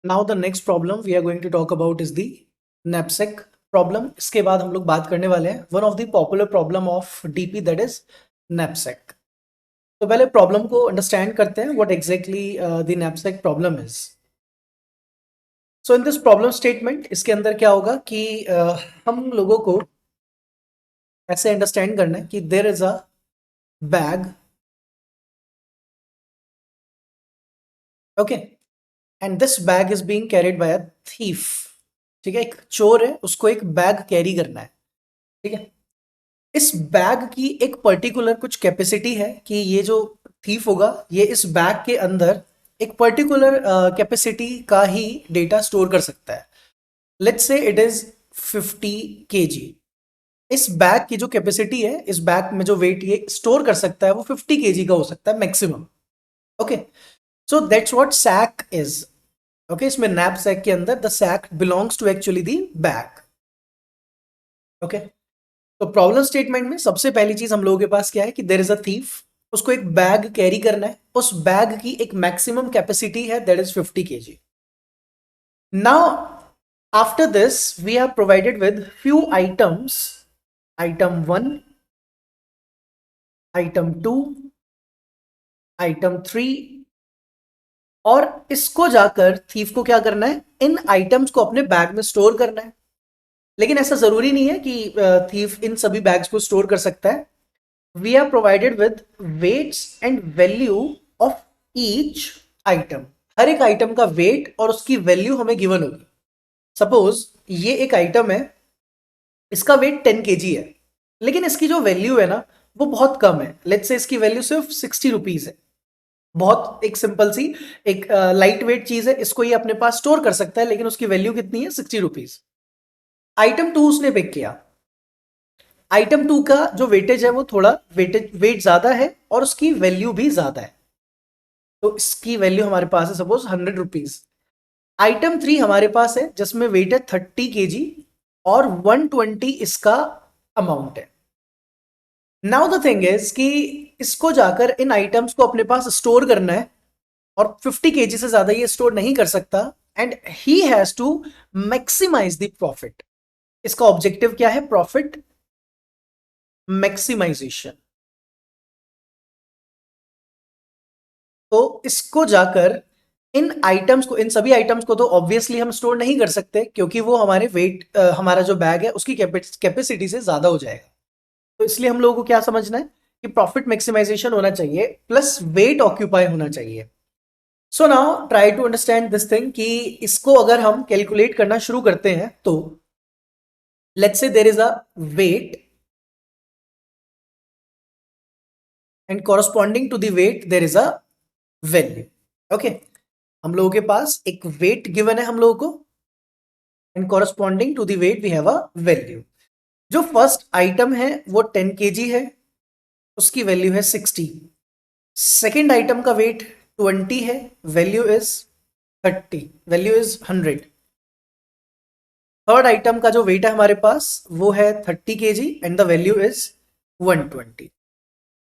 Now the next problem we are going to talk about is the knapsack problem. इसके बाद हम लोग बात करने वाले हैं one of the popular problem of DP that is knapsack। तो पहले प्रॉब्लम को अंडरस्टैंड करते हैं what exactly the knapsack problem is. So in this problem statement इसके अंदर क्या होगा कि हम लोगों को ऐसे अंडरस्टैंड करना है कि there is a bag, okay, and this bag is being carried by a thief. ठीक है, एक चोर है, उसको एक बैग कैरी करना है। ठीक है, इस बैग की एक पर्टिकुलर कुछ कैपेसिटी है कि ये जो थीफ होगा ये इस बैग के अंदर एक पर्टिकुलर कैपेसिटी का ही डेटा स्टोर कर सकता है। Let's say it is 50 kg। इस बैग की जो कैपेसिटी है, इस बैग में जो वेट ये स्टोर कर सकता है वो 50 kg का हो सकता है maximum. Okay, so that's what sack is. Okay, इसमें नैप सैक के अंदर the sack belongs to actually the bag. Okay, तो प्रॉब्लम स्टेटमेंट में सबसे पहली चीज हम लोगों के पास क्या है कि देयर इज अ थीफ, उसको एक बैग कैरी करना है, उस बैग की एक मैक्सिमम कैपेसिटी है that is 50 kg। Now after this we are provided with few items, item 1, item 2, item 3, और इसको जाकर थीफ को क्या करना है, इन आइटम्स को अपने बैग में स्टोर करना है। लेकिन ऐसा जरूरी नहीं है कि थीफ इन सभी बैग्स को स्टोर कर सकता है। we are provided with weights and value of each item। हर एक आइटम का वेट और उसकी वैल्यू हमें गिवन होगी। सपोज ये एक आइटम है, इसका वेट 10 kg है, लेकिन इसकी जो वैल्यू है ना वो बहुत कम है। लेट्स से इसकी वैल्यू सिर्फ 60 रुपीज है। बहुत एक सिंपल सी एक लाइट वेट चीज है, इसको ये अपने पास स्टोर कर सकता है, लेकिन उसकी वैल्यू कितनी है, 60 रुपीज। आइटम 2 उसने पिक किया। आइटम 2 का जो वेटेज है वो थोड़ा वेट ज्यादा है और उसकी वैल्यू भी ज्यादा है, तो इसकी वैल्यू हमारे पास है सपोज 100 रुपीज। आइटम 3 हमारे पास है जिसमें वेट है 30 kg और 120 इसका अमाउंट है। नाउ द थिंग इज कि इसको जाकर इन आइटम्स को अपने पास स्टोर करना है और 50 kg से ज्यादा ये स्टोर नहीं कर सकता, and he has to maximize the profit. इसका ऑब्जेक्टिव क्या है, प्रॉफिट मैक्सिमाइजेशन। तो इसको जाकर इन आइटम्स को, इन सभी आइटम्स को तो ऑब्वियसली हम स्टोर नहीं कर सकते क्योंकि वो हमारे वेट, हमारा जो बैग है उसकी कैपेसिटी से ज्यादा हो जाएगा। तो इसलिए हम लोगों को क्या समझना है कि प्रॉफिट मैक्सिमाइजेशन होना चाहिए प्लस वेट ऑक्यूपाई होना चाहिए। So now try to understand this thing कि इसको अगर हम कैलकुलेट करना शुरू करते हैं तो let's say there is a weight and corresponding to the weight there is a value. Okay, हम लोगों के पास एक वेट गिवन है हम लोगों को, and corresponding to the weight we have a value. जो फर्स्ट आइटम है वो 10 kg है, उसकी वैल्यू है 60। सेकेंड आइटम का वेट 20 है, value is 30, value is 100। Third item का जो वेट है हमारे पास वो है 30 kg and the value is 120।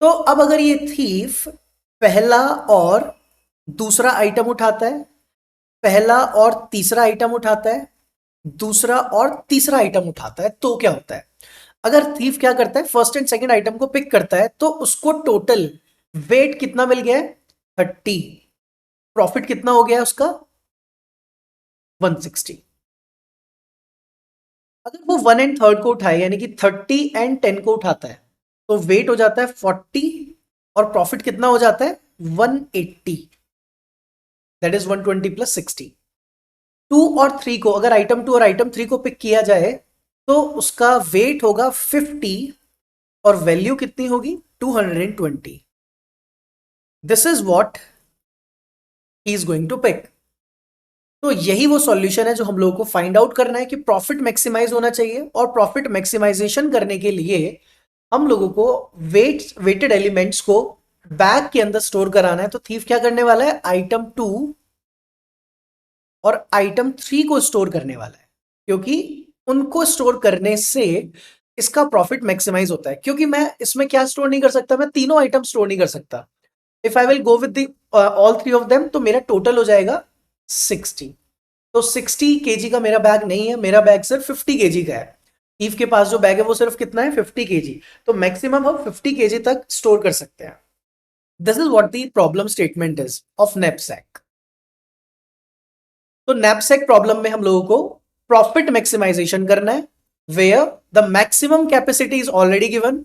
तो अब अगर ये थीफ पहला और दूसरा आइटम उठाता है, पहला और तीसरा आइटम उठाता है, दूसरा और तीसरा आइटम उठाता है, तो क्या होता है, अगर थीफ क्या करता है, फर्स्ट एंड सेकंड आइटम को पिक करता है तो उसको टोटल वेट कितना मिल गया है, 30। प्रॉफिट कितना हो गया है उसका, 160। अगर वो 1 एंड थर्ड को उठाए यानी कि 30 एंड 10 को उठाता है तो वेट हो जाता है 40 और प्रॉफिट कितना हो जाता है, 180। That is 120 plus 60। 2 और 3 को, अगर आइटम 2 और आइटम 3 को पिक किया जाए तो उसका वेट होगा 50 और वैल्यू कितनी होगी, 220। This is what he is going to pick. तो यही वो सॉल्यूशन है जो हम लोगों को फाइंड आउट करना है कि प्रॉफिट मैक्सिमाइज होना चाहिए, और प्रॉफिट मैक्सिमाइजेशन करने के लिए हम लोगों को वेटेड एलिमेंट्स को बैग के अंदर स्टोर कराना है। तो थीफ क्या करने वाला है, आइटम 2 और आइटम 3 को स्टोर करने वाला है, क्योंकि उनको स्टोर करने से इसका प्रॉफिट मैक्सिमाइज होता है। क्योंकि मैं इसमें क्या स्टोर नहीं कर सकता, मैं तीनों आइटम स्टोर नहीं कर सकता। If I will go with all three of them तो मेरा टोटल हो जाएगा 60। तो 60 केजी का मेरा बैग नहीं है, मेरा बैग सिर्फ 50 केजी का है। ईव के पास जो बैग है वो सिर्फ कितना है, 50 केजी। तो मैक्सिमम हम 50 केजी तक स्टोर कर सकते हैं। This is what the problem statement is of knapsack. तो नैपसैक प्रॉब्लम में हम लोगों को प्रॉफिट मैक्सिमाइजेशन करना है, where the maximum capacity is already given.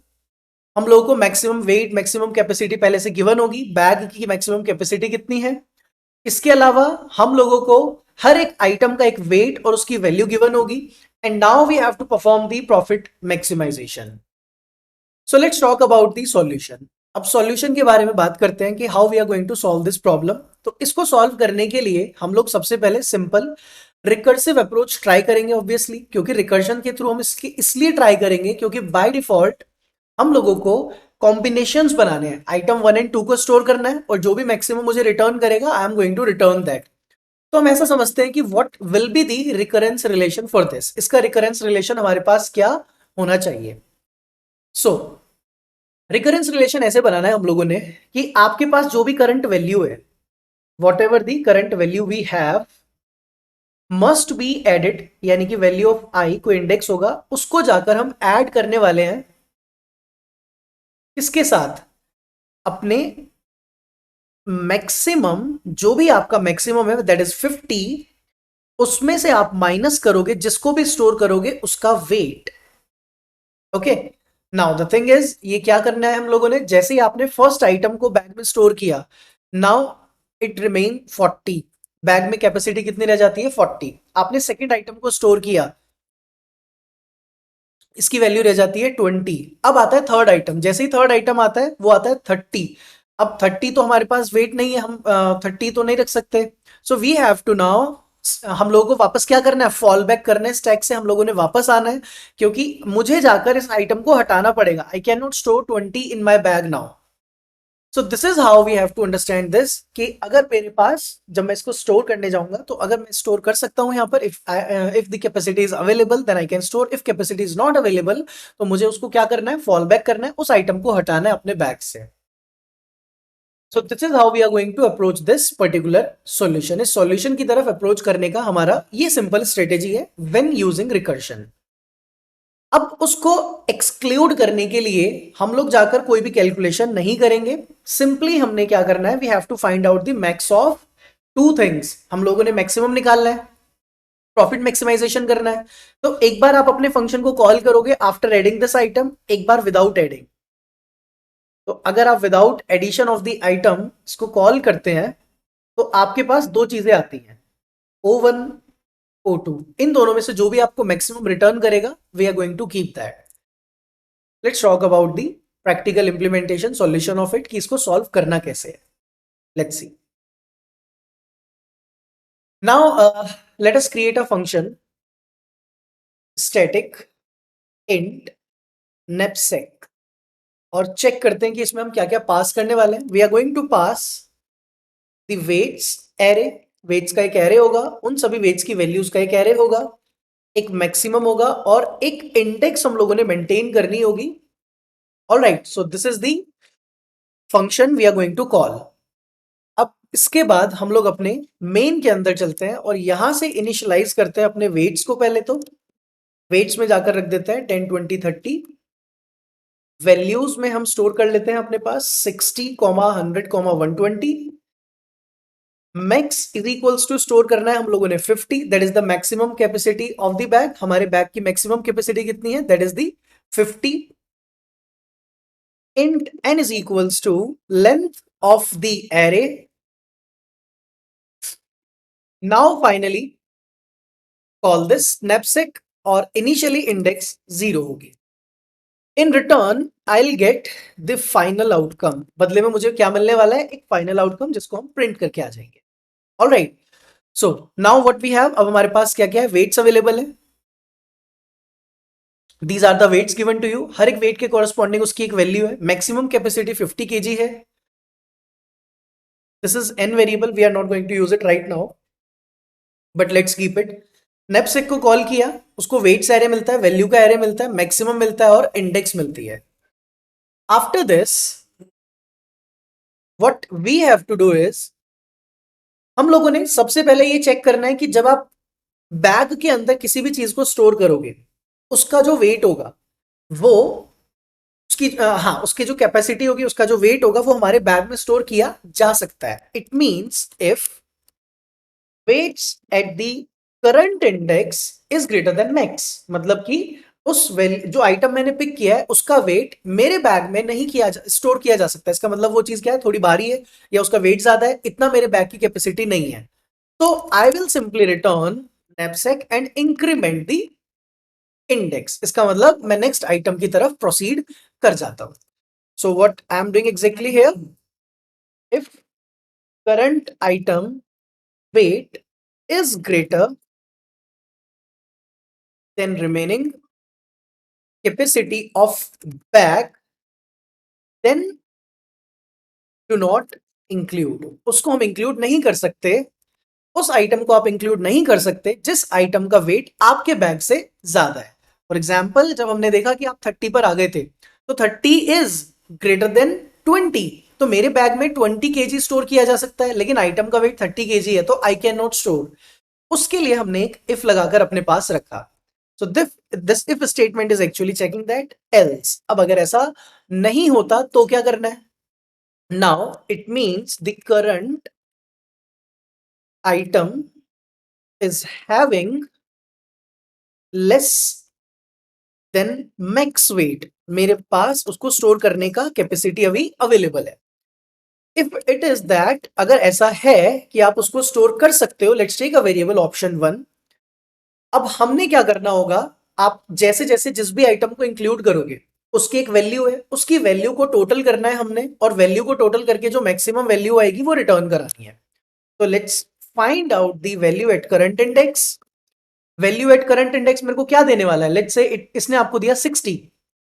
हम लोगों को मैक्सिमम वेट, मैक्सिमम कैपेसिटी पहले से गिवन होगी, बैग की मैक्सिमम कैपेसिटी कितनी है। इसके अलावा हम लोगों को हर एक आइटम का एक वेट और उसकी वैल्यू गिवन होगी। And now we have to perform the profit maximization. So let's talk about the solution. अब सॉल्यूशन के बारे में बात करते हैं कि how we are going to solve this problem. तो इसको सॉल्व करने के लिए हम लोग सबसे पहले सिंपल रिकर्सिव अप्रोच ट्राई करेंगे, ऑब्वियसली, क्योंकि रिकर्शन के थ्रू हम इसके इसलिए ट्राई करेंगे क्योंकि बाय डिफॉल्ट हम लोगों को कॉम्बिनेशंस बनाने हैं, आइटम 1 एंड 2 को स्टोर करना है, और जो भी मैक्सिमम मुझे रिटर्न करेगा I am going to return that. तो हम ऐसा समझते हैं कि what will be the recurrence relation for this, इसका रिकरेंस रिलेशन हमारे पास क्या होना चाहिए। सो रिकरेंस रिलेशन ऐसे बनाना है हम लोगों ने कि आपके पास जो भी करंट वैल्यू है, whatever the current value we have must be added, यानी कि वैल्यू ऑफ आई को इंडेक्स होगा, उसको जाकर हम ऐड करने वाले हैं इसके साथ, अपने मैक्सिमम, जो भी आपका मैक्सिमम है दैट इज 50, उसमें से आप माइनस करोगे जिसको भी स्टोर करोगे उसका weight. Okay, now the thing is, ये क्या करना है हम लोगों ने, जैसे ही आपने फर्स्ट आइटम को बैग में स्टोर किया, नाउ इट रिमेन 40, बैग में कैपेसिटी कितनी रह जाती है 40। आपने सेकेंड आइटम को स्टोर किया, इसकी वैल्यू रह जाती है 20। अब आता है थर्ड आइटम, जैसे ही थर्ड आइटम आता है वो आता है 30। अब 30 तो हमारे पास वेट नहीं है, हम 30 तो नहीं रख सकते। So we have to now, हम लोगों को वापस क्या करना है, फॉल बैक करना है, स्टैक से हम लोगों ने वापस आना है, क्योंकि मुझे जाकर इस आइटम को हटाना पड़ेगा। I can not store 20 in my bag now. So this is how we have to understand this, कि अगर मेरे पास, जब मैं इसको स्टोर करने जाऊंगा, तो अगर मैं स्टोर कर सकता हूं यहां पर, if the capacity is available then I can store, if capacity is not available तो मुझे उसको क्या करना है, फॉल बैक करना है, उस आइटम को हटाना है अपने बैग से। So this is how we are going to approach this particular solution. इस सॉल्यूशन की तरफ अप्रोच करने का हमारा ये सिंपल स्ट्रेटेजी है व्हेन यूजिंग रिकर्शन। अब उसको एक्सक्लूड करने के लिए हम लोग जाकर कोई भी कैलकुलेशन नहीं करेंगे, सिंपली हमने क्या करना है, we have to find out the max of two things. हम लोगों ने मैक्सिमम निकालना है, प्रॉफिट मैक्सिमाइजेशन करना है। तो एक बार आप अपने फंक्शन को कॉल करोगे आफ्टर एडिंग दिस आइटम, एक बार विदाउट एडिंग। तो अगर आप without addition of the item इसको कॉल करते हैं तो आपके पास दो चीजें आती हैं, O1 O2, इन दोनों में से जो भी आपको मैक्सिमम रिटर्न करेगा we are going to keep that. Let's talk about the practical implementation solution of it, कि इसको सॉल्व करना कैसे है। Let's see. Now let us create a function static int knapsack, और चेक करते हैं कि इसमें हम क्या क्या पास करने वाले हैं। We are going to pass the weights array, weights का एक एरे होगा, उन सभी वेट्स की वैल्यूज का एक एरे होगा, एक मैक्सिमम होगा और एक इंडेक्स हम लोगों ने मेंटेन करनी होगी। Alright, so this is the function we are going to call. अब इसके बाद हम लोग अपने मेन के अंदर चलते हैं और यहां से इनिशियलाइज करते हैं अपने वेट्स को। पहले तो वेट्स में जाकर रख देते हैं 10 20 30। वैल्यूज में हम स्टोर कर लेते हैं अपने पास 60 100 120। Max is equals to store करना है हम लोगों ने 50, that is the maximum capacity of the bag. हमारे बैग की मैक्सिमम कैपेसिटी कितनी है, that is the 50। int n is equals to length of the array. Now finally call this knapsack और initially index 0 होगी। In return I will get the final outcome, बदले में मुझे क्या मिलने वाला है, एक फाइनल आउटकम जिसको हम प्रिंट करके आ जाएंगे। Alright, so now what we have, अब हमारे पास क्या क्या है, वेट्स अवेलेबल है। These are the weights given to you, हर एक वेट के कॉरेस्पॉन्डिंग उसकी एक वैल्यू है। मैक्सिमम कैपेसिटी 50 केजी है। This is n variable, we are not going to use it right now, but let's keep it. knapsack को call किया, उसको वेट्स एरे मिलता है, वैल्यू का एरे मिलता है, मैक्सिमम मिलता है और इंडेक्स मिलती है। After this what we have to do is, हम लोगों ने सबसे पहले ये चेक करना है कि जब आप बैग के अंदर किसी भी चीज को स्टोर करोगे, उसका जो वेट होगा वो उसकी हाँ, उसकी जो कैपेसिटी होगी, उसका जो वेट होगा वो हमारे बैग में स्टोर किया जा सकता है। It means if weights at the current index is greater than max, मतलब कि उस वैल्यू जो आइटम मैंने पिक किया है उसका वेट मेरे बैग में नहीं स्टोर किया जा सकता। इसका मतलब वो चीज क्या है, थोड़ी भारी है या उसका वेट ज्यादा है, इतना मेरे बैग की कैपेसिटी नहीं है। तो I will simply return knapsack and increment the index. इसका मतलब मैं नेक्स्ट आइटम की तरफ प्रोसीड कर जाता हूं। So what I am doing exactly here, if current item weight is greater than remaining capacity of bag, then do not include। उसको हम इंक्लूड नहीं कर सकते, उस आइटम को आप इंक्लूड नहीं कर सकते जिस आइटम का वेट आपके बैग से ज्यादा है। फॉर एग्जाम्पल, जब हमने देखा कि आप 30 पर आ गए थे, तो 30 इज ग्रेटर देन 20, तो मेरे बैग में 20 kg स्टोर किया जा सकता है, लेकिन आइटम का वेट 30 kg है तो आई कैन नॉट स्टोर। उसके लिए हमने एक इफ लगाकर अपने पास रखा। So this if statement is actually checking that else. अब अगर ऐसा नहीं होता तो क्या करना है? Now it means the current item is having less than max weight. मेरे पास उसको स्टोर करने का कैपेसिटी अभी अवेलेबल है। इफ इट इज दैट, अगर ऐसा है कि आप उसको स्टोर कर सकते हो, let's take a variable option 1। अब हमने क्या करना होगा, आप जैसे जैसे जिस भी आइटम को इंक्लूड करोगे उसकी एक वैल्यू है, उसकी वैल्यू को टोटल करना है हमने, और वैल्यू को टोटल करके जो मैक्सिमम वैल्यू आएगी वो रिटर्न करानी है। तो let's find out the value at current index. Value at current index मेरे को क्या देने वाला है? लेट्स से इसने आपको दिया 60,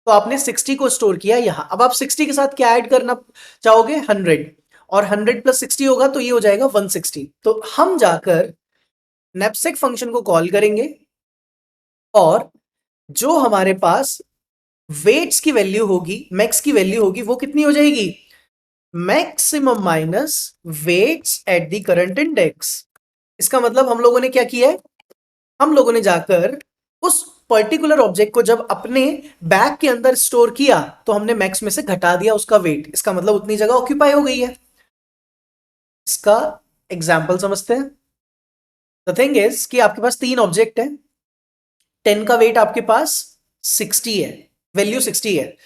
तो आपने 60 को स्टोर किया यहां। अब आप 60 के साथ क्या ऐड करना चाहोगे? 100, और 100 प्लस 60 होगा तो ये हो जाएगा 160। तो हम जाकर नैपसेक फंक्शन को कॉल करेंगे, और जो हमारे पास वेट्स की वैल्यू होगी, मैक्स की वैल्यू होगी, वो कितनी हो जाएगी? Maximum minus weights at the current index. इसका मतलब हम लोगों ने क्या किया है, हम लोगों ने जाकर उस पर्टिकुलर ऑब्जेक्ट को जब अपने बैग के अंदर स्टोर किया तो हमने मैक्स में से घटा दिया उसका वेट। इसका मतलब उतनी जगह ऑक्यूपाई हो गई है। इसका एग्जाम्पल समझते हैं। द थिंग इज कि आपके पास तीन ऑब्जेक्ट है, 10 का वेट आपके पास 60 है, वैल्यू 60 है।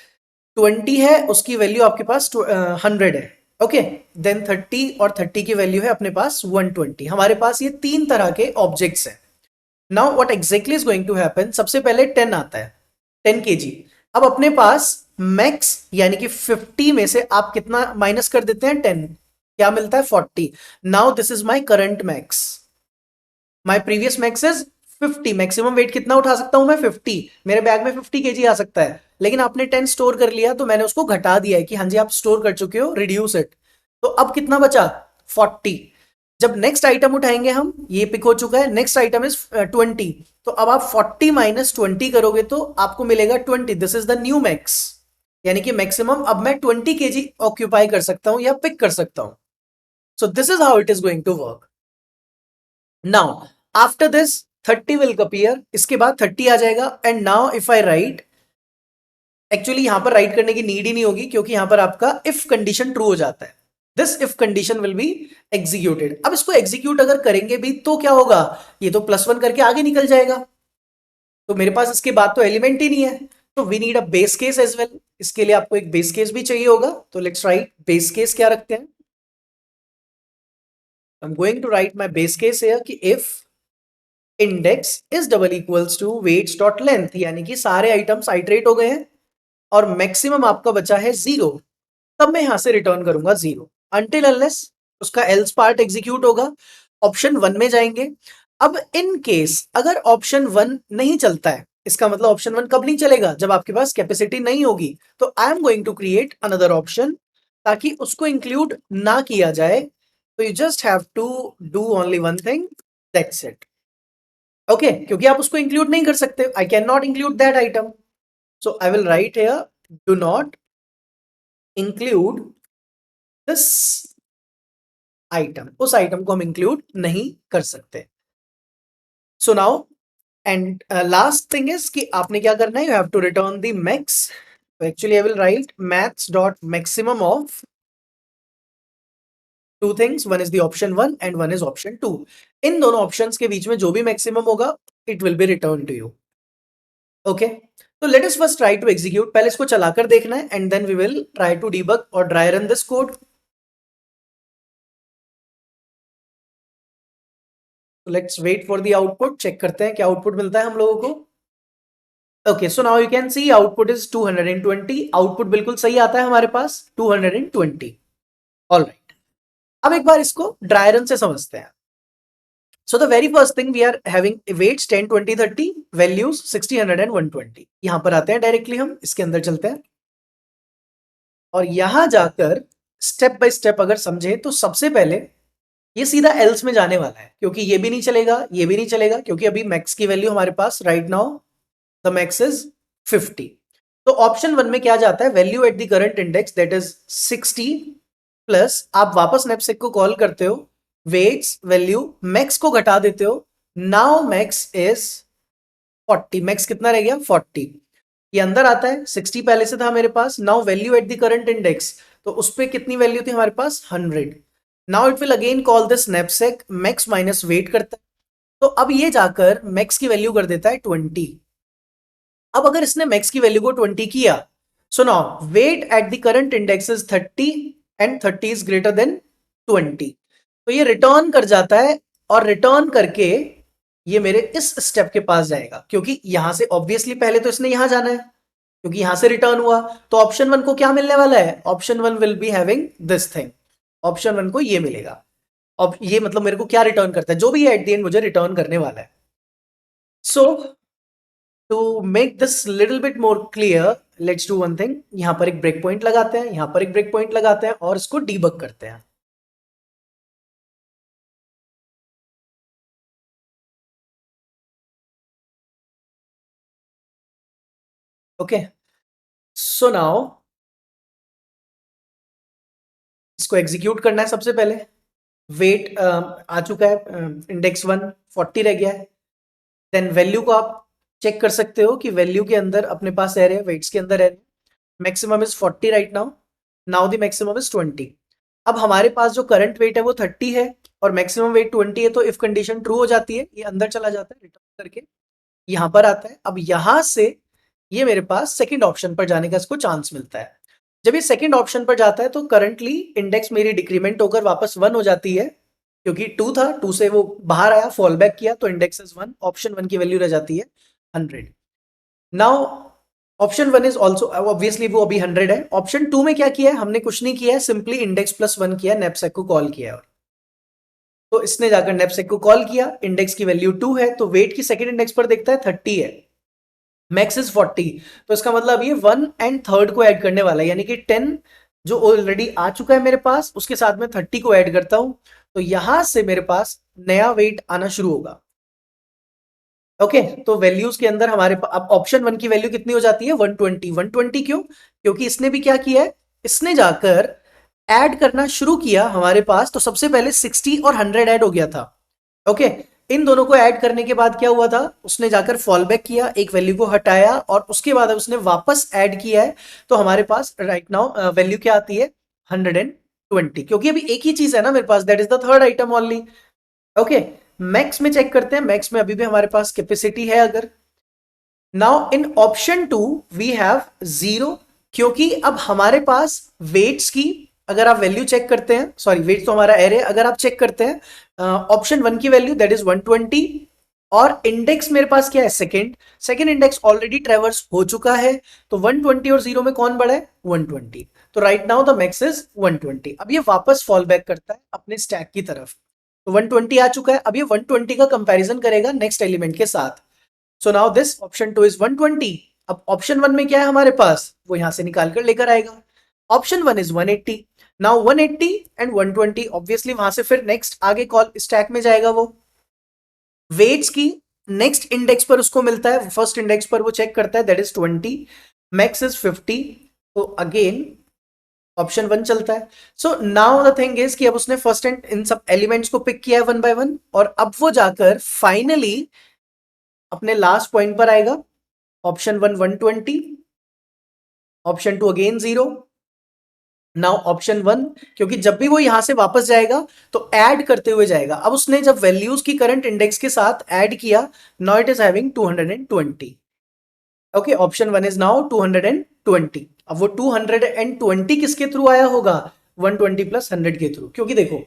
20 है, उसकी वैल्यू आपके पास 100 है। ओके, देन 30, और 30 की वैल्यू है अपने पास 120। हमारे पास ये तीन तरह के ऑब्जेक्ट्स हैं। Now what exactly is going to happen, सबसे पहले 10 आता है, 10 kg। अब अपने पास मैक्स यानी कि 50 में से आप कितना माइनस कर देते हैं? 10, क्या मिलता है? 40। Now this is my current max, my previous max is 50। Maximum weight कितना उठा सकता हूं मैं? 50। मेरे बैग में 50 kg आ सकता है, लेकिन आपने 10 स्टोर कर लिया तो मैंने उसको घटा दिया है कि हाँ जी आप स्टोर कर चुके हो, रिड्यूस इट। तो अब कितना बचा? 40। जब नेक्स्ट आइटम उठाएंगे हम, ये पिक हो चुका है, नेक्स्ट आइटम इज 20। तो अब आप 40 माइनस 20 करोगे तो आपको मिलेगा 20। This is the new max, यानी कि मैक्सिमम अब मैं 20 kg ऑक्यूपाई कर सकता हूं या पिक कर सकता हूं। So this is how it is going to work. Now after this 30 will appear, इसके बाद 30 आ जाएगा। And now if I write, actually यहां पर राइट करने की नीड ही नहीं होगी क्योंकि यहां पर आपका इफ कंडीशन ट्रू हो जाता है। This if condition will be executed. अब इसको एग्जीक्यूट अगर करेंगे भी तो क्या होगा, ये तो +1 करके आगे निकल जाएगा, तो मेरे पास इसके बाद तो एलिमेंट ही नहीं है। तो we need a base case as well. इसके लिए आपको एक बेस केस भी चाहिए होगा, तो लेट्स राइट बेस केस। क्या रखते हैं? I am going to write my base case here कि if index is double equals to weights dot length, यानी कि सारे आइटम्स आइटरेट हो गए हैं और मैक्सिमम आपका बचा है 0, तब मैं यहां से रिटर्न करूंगा 0 अनटिल अनलेस उसका एल्स पार्ट एग्जीक्यूट होगा। ऑप्शन 1 में जाएंगे। अब इन केस अगर ऑप्शन 1 नहीं चलता है, इसका मतलब ऑप्शन 1 कब नहीं चलेगा? जब आपके पास कैपेसिटी नहीं होगी। तो I am going to create another option ताकि उसको इंक्लूड ना किया जाए। तो you just have to do only one thing, that's it. Okay, क्योंकि आप उसको इंक्लूड नहीं कर सकते, I can not include that item. So I will write here, do not include this item. उस आइटम को हम इंक्लूड नहीं कर सकते। So now and last thing is कि आपने क्या करना है, you have to return the max. Actually I will write maths dot maximum of two things, one is the option one and one is option two. इन दोनों options के बीच में जो भी मैक्सिमम होगा it will be return to you. Okay, तो let us first try to execute. पहले इसको चलाकर देखना है and then we will try to debug और dry run this code. Let's wait for the output. Check करते हैं क्या आउटपुट मिलता है हम लोगों को. Okay, so now you can see output is 220. Output बिल्कुल सही आता है हमारे पास 220. ऑलराइट, अब एक बार इसको ड्राई रन से समझते हैं. So the very first thing we are having weights 10, 20, 30, values 60, 100 and 120. यहां पर आते हैं डायरेक्टली, हम इसके अंदर चलते हैं और यहां जाकर स्टेप बाय स्टेप अगर समझे तो सबसे पहले ये सीधा एल्स में जाने वाला है, क्योंकि ये भी नहीं चलेगा, ये भी नहीं चलेगा, क्योंकि अभी मैक्स की वैल्यू हमारे पास right now the max is 50. तो ऑप्शन वन में क्या जाता है, value at the current index that is 60 plus आप वापस नैपसेक को कॉल करते हो, वेट्स वैल्यू मैक्स को घटा देते हो. Now max is 40. मैक्स कितना रह गया 40. ये अंदर आता है, 60 पहले से था मेरे पास. Now value at the current index, तो उस पर कितनी वैल्यू थी हमारे पास 100. Now it will again call this knapsack, max minus weight करता है, तो अब ये जाकर मैक्स की वैल्यू कर देता है 20. अब अगर इसने मैक्स की वैल्यू को 20 किया, so now weight at the current index is 30 and 30 is greater than 20. तो ये रिटर्न कर जाता है और रिटर्न करके ये मेरे इस स्टेप के पास जाएगा, क्योंकि यहां से ऑब्वियसली पहले तो इसने यहां जाना है, क्योंकि यहां से रिटर्न हुआ. तो ऑप्शन वन को क्या मिलने वाला है, option one will be having this thing. Option one को ये मिलेगा. अब ये मतलब मेरे को क्या रिटर्न करता है, जो भी एट द एंड मुझे रिटर्न करने वाला है. So to make this little bit more clear, let's do one thing. यहां पर एक ब्रेक पॉइंट लगाते हैं, यहां पर एक ब्रेक पॉइंट लगाते हैं और इसको डीबग करते हैं. ओके, सो नाउ इसको एग्जीक्यूट करना है. सबसे पहले वेट आ चुका है, इंडेक्स 1 40 रह गया है. देन वैल्यू को आप चेक कर सकते हो कि वैल्यू के अंदर अपने पास एरे, वेट्स के अंदर array, maximum is 40 right now. Now the maximum is 20. अब हमारे पास जो करंट वेट है वो 30 है और मैक्सिमम वेट 20 है, तो इफ कंडीशन ट्रू हो जाती है, ये अंदर चला जाता है रिटर्न करके, यहां पर आता है. अब यहां से ये मेरे पास सेकंड ऑप्शन पर जाने का इसको चांस मिलता है. जब ये सेकंड ऑप्शन पर जाता है तो करंटली इंडेक्स मेरी डिक्रीमेंट होकर वापस 1 हो जाती है, क्योंकि 2 था, 2 से वो बाहर आया, फॉल बैक किया, तो इंडेक्स इज 1. ऑप्शन 1 की वैल्यू रह जाती है 100. Now option 1 is also obviously वो अभी 100 है. ऑप्शन 2 में क्या किया है, हमने कुछ नहीं किया है, सिंपली इंडेक्स प्लस 1 किया, नैपसेक को कॉल किया है. तो इसने जाकर नैपसेक को कॉल किया, इंडेक्स की वैल्यू 2 है, तो वेट की सेकंड इंडेक्स पर देखता है 30 है, मैक्स इज 40. तो इसका मतलब ये 1 एंड थर्ड को ऐड करने वाला है, यानी कि 10 जो ऑलरेडी आ चुका है मेरे पास, उसके साथ में 30 को ऐड करता हूं, तो यहां से मेरे पास नया वेट आना शुरू होगा. ओके, तो वैल्यूज के अंदर हमारे पास अब ऑप्शन 1 की वैल्यू कितनी हो जाती है 120. 120 क्यों, क्योंकि इसने भी क्या किया है, इसने जाकर ऐड करना शुरू किया हमारे पास. तो सबसे पहले 60 और 100 ऐड हो गया था. ओके, इन दोनों को ऐड करने के बाद क्या हुआ था, उसने जाकर फॉल बैक किया, एक वैल्यू को हटाया और उसके बाद उसने वापस ऐड किया है. तो हमारे पास राइट नाउ वैल्यू क्या आती है 120, क्योंकि अभी एक ही चीज है ना मेरे पास, that is the third item only. Okay, max में चेक करते हैं. मैक्स में अभी भी हमारे पास कैपेसिटी है. अगर now in option 2 we have 0, क्योंकि अब हमारे पास वेट्स की अगर आप वैल्यू चेक करते हैं, सॉरी वेट्स तो हमारा एरे, अगर आप चेक करते हैं ऑप्शन 1 की वैल्यू दैट इज 120 और इंडेक्स मेरे पास क्या है सेकंड इंडेक्स ऑलरेडी ट्रेवर्स हो चुका है, तो 120 और 0 में कौन बड़ा है 120. तो right now the max is 120. अब ये वापस फॉल बैक करता है अपने स्टैक की तरफ, तो 120 आ चुका है. अब ये 120 का कंपैरिजन करेगा नेक्स्ट एलिमेंट के साथ. So now this option 2 is 120. अब ऑप्शन 1 में क्या है हमारे पास, वो यहां से निकाल कर लेकर आएगा. Option 1 is 180. Now 180 and 120 obviously वहां से फिर नेक्स्ट आगे कॉल स्टैक में जाएगा. वो वेट्स की नेक्स्ट इंडेक्स पर उसको मिलता है, फर्स्ट इंडेक्स पर वो चेक करता है, दैट इज 20, मैक्स इज 50. तो अगेन ऑप्शन 1 चलता है। So now the thing is कि अब उसने फर्स्ट एंड इन सब एलिमेंट्स को पिक किया है 1 बाय 1, और अब वो जाकर फाइनली अपने लास्ट पॉइंट पर आएगा। Option 1 120, option 2 again 0। Now option 1, क्योंकि जब भी वो यहां से वापस जाएगा तो ऐड करते हुए जाएगा। अब उसने जब वैल्यूज की करंट इंडेक्स के साथ ऐड किया, now it is having 220। Okay, option 1 is now 220। अब वो 220 किसके थ्रू आया होगा? 120 प्लस 100 के थ्रू। क्योंकि देखो,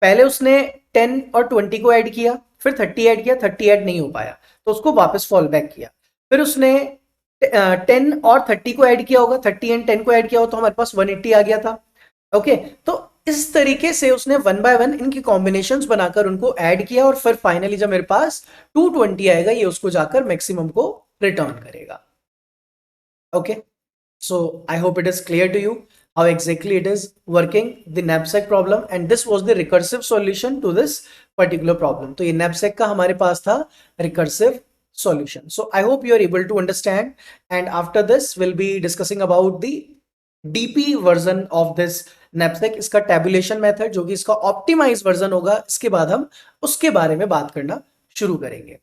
पहले उसने 10 और 20 को ऐड किया, फिर 30 ऐड किया, 30 ऐड नहीं हो पाया तो उसको वापस फॉल बैक किया। फिर उसने 10 और 30 को ऐड किया होगा, 30 एंड 10 को ऐड किया हो तो हमारे पास 180 आ गया था। ओके, तो इस तरीके से उसने 1 बाय 1 इनकी कॉम्बिनेशंस बनाकर उनको ऐड किया, और फिर फाइनली जब मेरे पास 220 आएगा, ये उसको जाकर मैक्सिमम को रिटर्न करेगा। Okay, so I hope it is clear to you how exactly it is working the knapsack problem, and this was the recursive solution to this particular problem. तो ये knapsack का हमारे पास था recursive solution. So I hope you are able to understand, and after this we'll be discussing about the DP version of this knapsack, इसका tabulation method जो कि इसका optimized version होगा, इसके बाद हम उसके बारे में बात करना शुरू करेंगे।